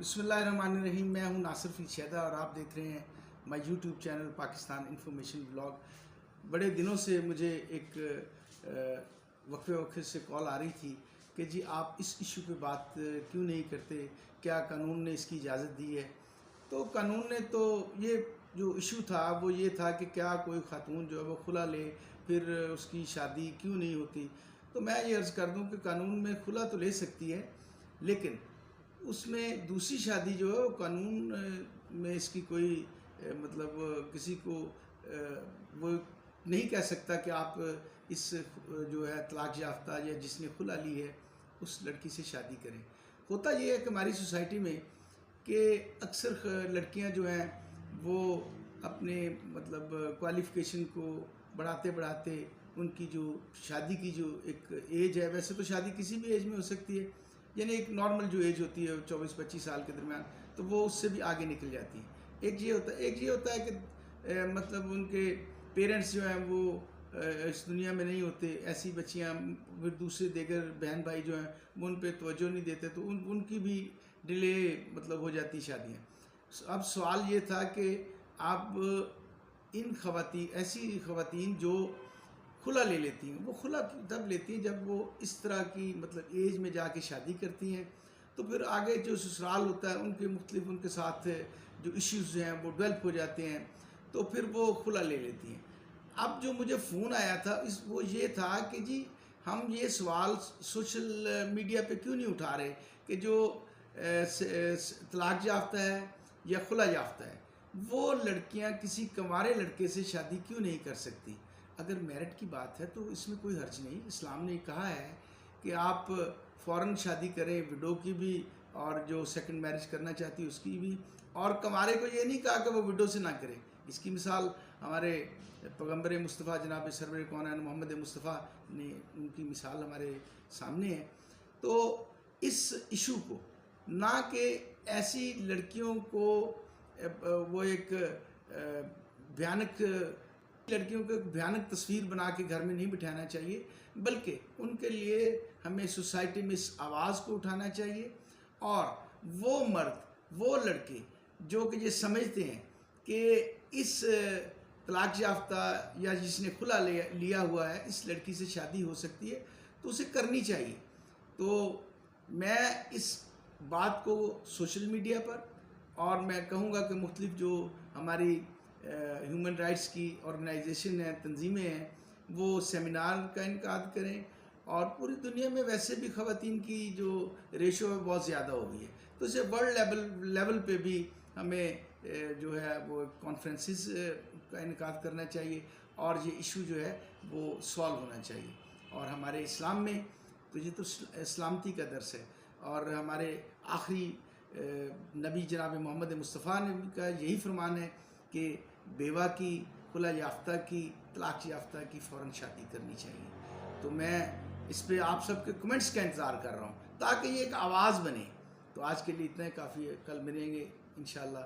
बिस्मिल्लाहिर्रहमानिर्रहीम। मैं हूं नासिर फ़िशैदा और आप देख रहे हैं my YouTube channel Pakistan information blog. बड़े दिनों से मुझे एक वक्फे से कॉल आ रही थी कि जी आप इस इशू पे बात क्यों नहीं करते, क्या कानून ने इसकी इजाज़त दी है। तो कानून ने तो ये जो इशू था वो ये था कि क्या कोई ख़ातून जो है वो खुला ले, फिर उसकी शादी क्यों नहीं होती। तो मैं ये अर्ज़ कर दूं कि कानून में खुला तो ले सकती है, लेकिन उसमें दूसरी शादी जो है वो कानून में इसकी कोई मतलब किसी को वो नहीं कह सकता कि आप इस जो है तलाक याफ्ता या जिसने खुला ली है उस लड़की से शादी करें। होता ये है कि हमारी सोसाइटी में कि अक्सर लड़कियां जो हैं वो अपने मतलब क्वालिफ़िकेशन को बढ़ाते बढ़ाते उनकी जो शादी की जो एक एज है, वैसे तो शादी किसी भी एज में हो सकती है, यानी एक नॉर्मल जो एज होती है 24-25 साल के दरमियान, तो वो उससे भी आगे निकल जाती है। एक ये होता है कि मतलब उनके पेरेंट्स जो हैं वो इस दुनिया में नहीं होते, ऐसी बच्चियां फिर दूसरे देगर बहन भाई जो हैं वो उन पे तवज्जो नहीं देते, तो उनकी भी डिले मतलब हो जाती शादियाँ। अब सवाल ये था कि आप ऐसी ख़वातीन जो खुला ले लेती हैं, वो खुला तब लेती हैं जब वो इस तरह की मतलब एज में जाके शादी करती हैं, तो फिर आगे जो ससुराल होता है उनके मुख्तलिफ उनके साथ जो इश्यूज़ हैं वो डेवलप हो जाते हैं, तो फिर वो खुला ले लेती हैं। अब जो मुझे फ़ोन आया था वो ये था कि जी हम ये सवाल सोशल मीडिया पे क्यों नहीं उठा रहे कि जो तलाक याफ्ता है या खुला याफ्ता है वो लड़कियां किसी कंवारे लड़के से शादी क्यों नहीं कर सकती। अगर मेरिट की बात है तो इसमें कोई हर्ज नहीं। इस्लाम ने कहा है कि आप फ़ौरन शादी करें, विडो की भी और जो सेकंड मैरिज करना चाहती है उसकी भी, और कंवारे को ये नहीं कहा कि वो विडो से ना करे। इसकी मिसाल हमारे पैगम्बर मुस्तफ़ा जनाब सरवर कौनैन मोहम्मद मुस्तफ़ा ने, उनकी मिसाल हमारे सामने है। तो इस इशू को ना कि ऐसी लड़कियों को वो एक भयानक लड़कियों को भयानक तस्वीर बना के घर में नहीं बिठाना चाहिए, बल्कि उनके लिए हमें सोसाइटी में इस आवाज़ को उठाना चाहिए। और वो मर्द, वो लड़के जो कि ये समझते हैं कि इस तलाक याफ्ता या जिसने खुला लिया हुआ है इस लड़की से शादी हो सकती है, तो उसे करनी चाहिए। तो मैं इस बात को सोशल मीडिया पर, और मैं कहूँगा कि मुख्तलिफ जो हमारी ह्यूमन राइट्स की ऑर्गेनाइजेशन है, तंजीमें हैं, वो सेमिनार का इनकाद करें। और पूरी दुनिया में वैसे भी ख़वातीन की जो रेशो है बहुत ज़्यादा हो गई है, तो इसे वर्ल्ड लेवल पे भी हमें जो है वो कॉन्फ्रेंसेस का इनकाद करना चाहिए और ये इशू जो है वो सॉल्व होना चाहिए। और हमारे इस्लाम में तो ये तो सलामती का दर्स है, और हमारे आखिरी नबी जनाब मोहम्मद मुस्तफ़ा ने का यही फरमान है कि बेवा की, खुला याफ्ता की, तलाक याफ्ता की फ़ौरन शादी करनी चाहिए। तो मैं इस पे आप सबके कमेंट्स का इंतज़ार कर रहा हूँ ताकि ये एक आवाज़ बने। तो आज के लिए इतना ही काफ़ी है, कल मिलेंगे इंशाअल्लाह।